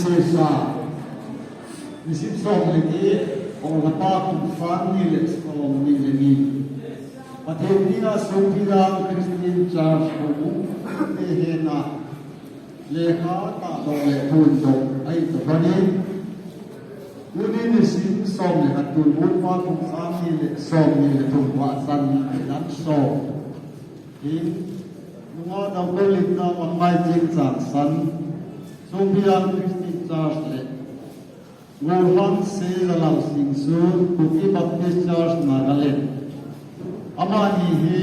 sa isip som lagi orang apa kumfan ni leksom ni lagi Hetjingna Sophia Christian Church Houbung Hetjingna lekha ta do le thun do ai to bani uni ni sim som le hatun mun pa kumfan ni leksom ni le thun wa san ni dan so in nunga Dr.Linda le Seilal Sophia Christian Church le Lahchom January Kuki Baptist Church Nagaland Amani hi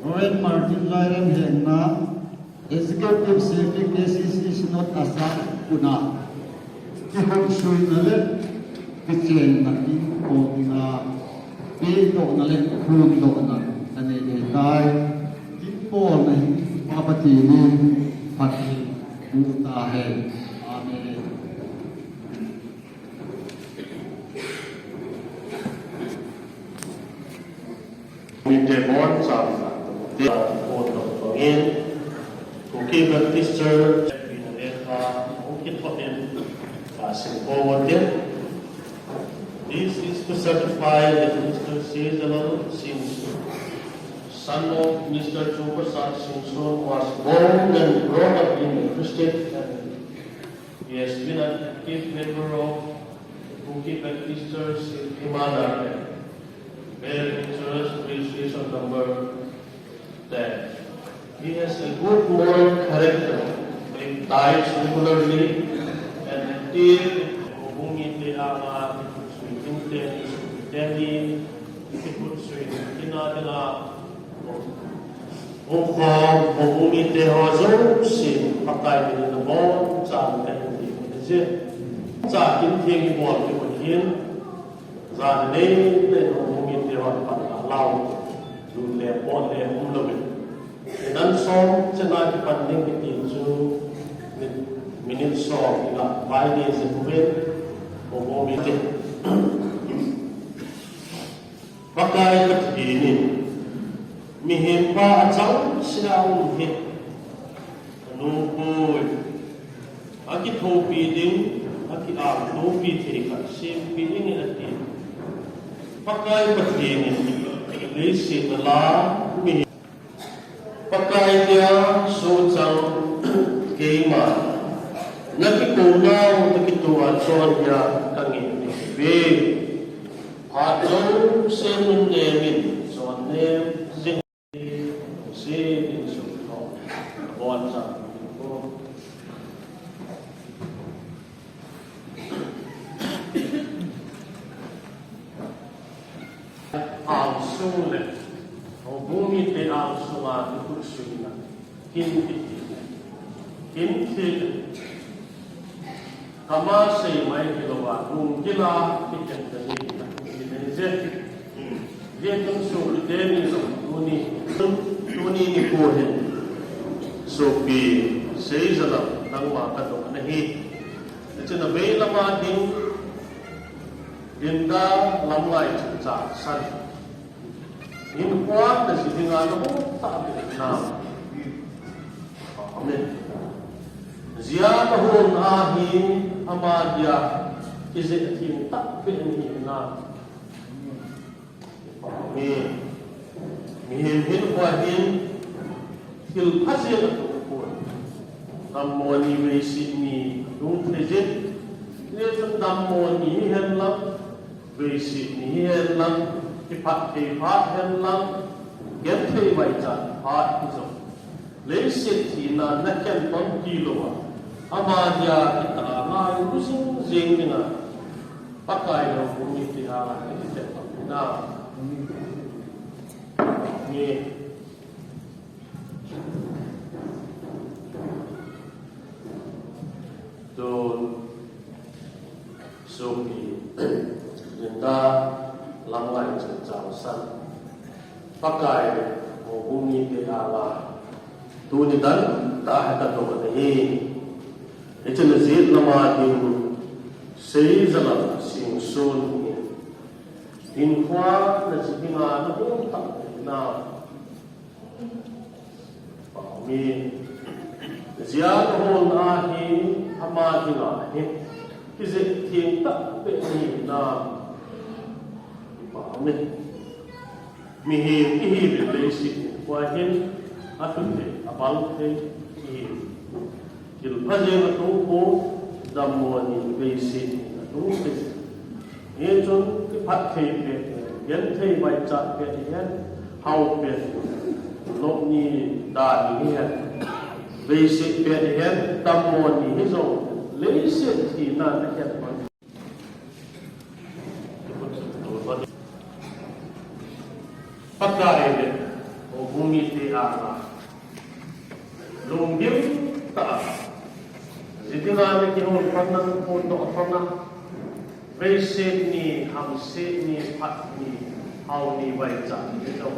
Royal Martin Lairen Hetjingna Executive Secretary SCC Synod Asam Puna Kihong Shui Nale kichenna ko na pito na le pundo na ane dai tipo na papatinin pati buta hai amen. Demon sama untuk ingin Kuki Baptist Church mereka mungkin hotel Semhoi. This is to certify that Mr. Seilal, son of Mr. Seilal, was born and brought up in a Christian family. He has been an active member of Kuki Baptist Church in Hetjingna. Bearing church registration number 10. He has a good moral character, paying tithes regularly, and active Houbung ite ang suwintente, suwinteni, ikiput suwintina nila, Houbung ite hozong sin patay nila na bon, sa akin hindi sa akin tingi bon kipunin, sa akin nila Houbung lao du le bon le umlou dan som chana ki panding ki chu minute som ila by days buben o mite pakai kat ini mihim pa chang siang hit anu poi aki thopi ding aki a thopi the ka sim pi ni ati pakai kat ini Seilal mi pakai dia sojang keima nakikulaw nakituan sonya kangin be patong semunemin sonem zing se insukho bon sa Sule, Houbung ite ang sunga ikutsuna, kinti, kama say may kilawa, kung kila kichenna nila, Hetong sulite ni tuni ni Kohen, Sophie Seilal ng mga katunganahi, at sinabay naman din Linda lamlay sa san. In kuat na si Hetjingna mo tabi na. Amen. Zia tahun ahin amadia kize atin tabi ni na. Amen. Mihin kuahin hil hasil ko. Namoni besi ni dung trejet. Ni namoni henlam besi ni henlam Ipat henlang gentay baita hat iso lesit na nakyan pang kilowa amadia kita ngai kusing zingina pakai no bumiti hala ite na ni don so ni Linda lamlay sa san pakai Houbung ite ala tunidan ta hata to ni ite nazid namadin Seilal singsun in kwa na Hetjingna na punta na mi ziyan hon ahi ama hina he kize thing ta pe ni na pa me mi hi le si kwa hin atute abal te hi kil phaje na tu ko dammo ni be si na tu se ye chon ki phat thei pe yan thei bai cha pe yan hau pe lo ni da ni he be si pe yan dammo ni hi zo le si thi na na ke pakai de o bumi te ana lunggim ta zidina ne ki hon panna ko to panna veise ni hamse ni phat ni hau ni vai cha ni to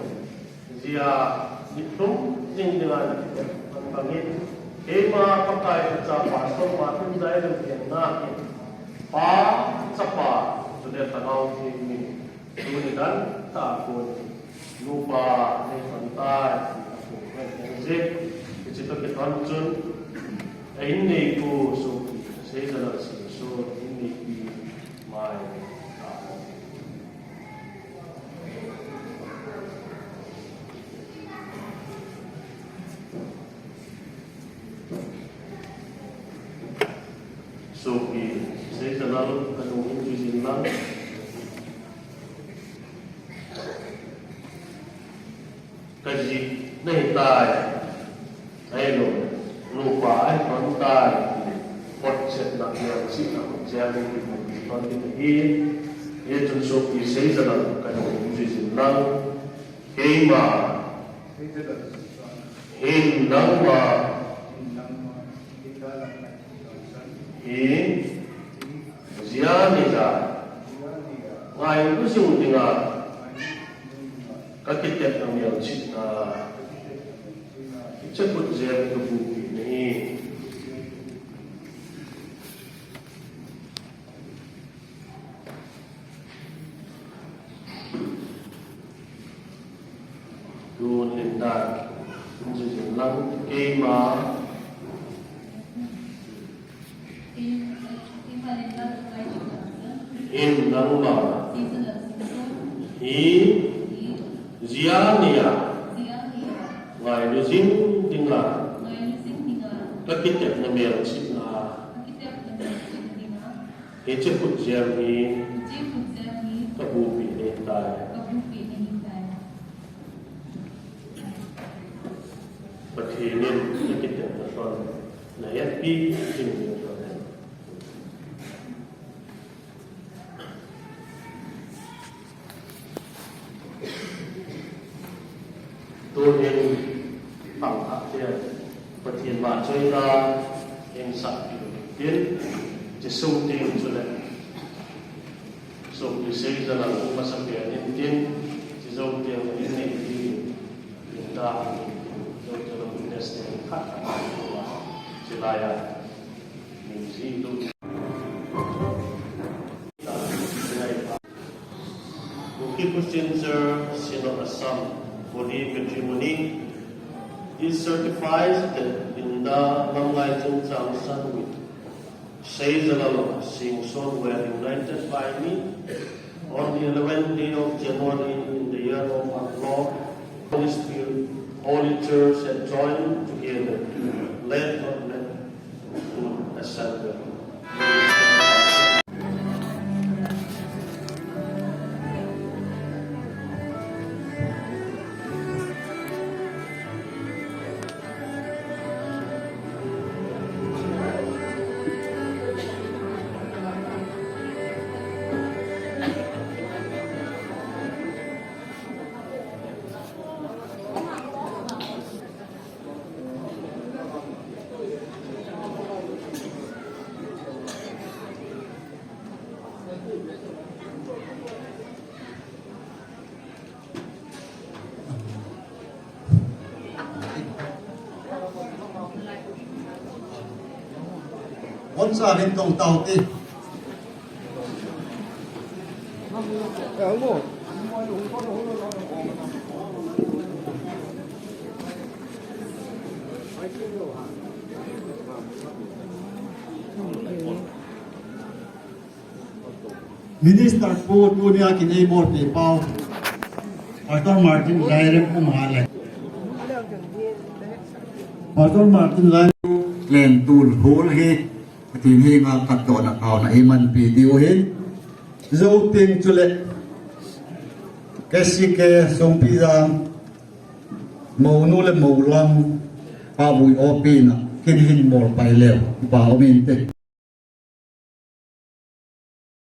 zia nitum jing dina ne pangi ema pakai cha pa so ma tin dai lu ken na pa chapa tu de tanau ni ni dan ta ko lupa ni pantai je kita kita jun ini ku so saya dalam so ini di mai so saya dalam kanung ini jilang kaji nei tai ai lo lupa ai kon tai pot set na ya si na ja ni kon ni ye chun so ki sei za na ka no ji sin nang ke ma hin nang ma hin zia ni za ngai ku sung tinga các cái chất trong nhiều chuyện chất bột dẻo của vụ này luôn hiện tại cũng sử dụng lăng cây mà in lăng mà Ziania ngoài nó dính tinh là các cái chất nó mèo xịn là cái chất bột dẻo thì các vụ bị hiện tại và thì nên cái chất nó còn là SB trên nhiều rồi tôi nên bằng hạt tiền và tiền mà chơi ra em sẵn tiến chỉ sung tiền cho đấy sung thì xây ra là cũng mà sắp biển em tiến chỉ dâu tiền và những này thì chúng ta dâu cho nó cũng test tiền khác chỉ là mình gì luôn Keep questions in Assam. Body patrimony is certified in the Lahchom January. Seilal Simson were united by me on the 11th day of January in the year of our Lord. Holy Spirit, Holy Church had joined together, led to assemble. Con sa bên công tàu đi. Minister po niya kinibor ni Pao. Pastor Martin Lairem pumahalay. Pastor Martin Lairem len tul hol he tinhi nga kato na kao na iman video hin. Zouting chule. Kasi ke sompidang maunule maulang pabui opi na kinhin mor pailew pa uminte.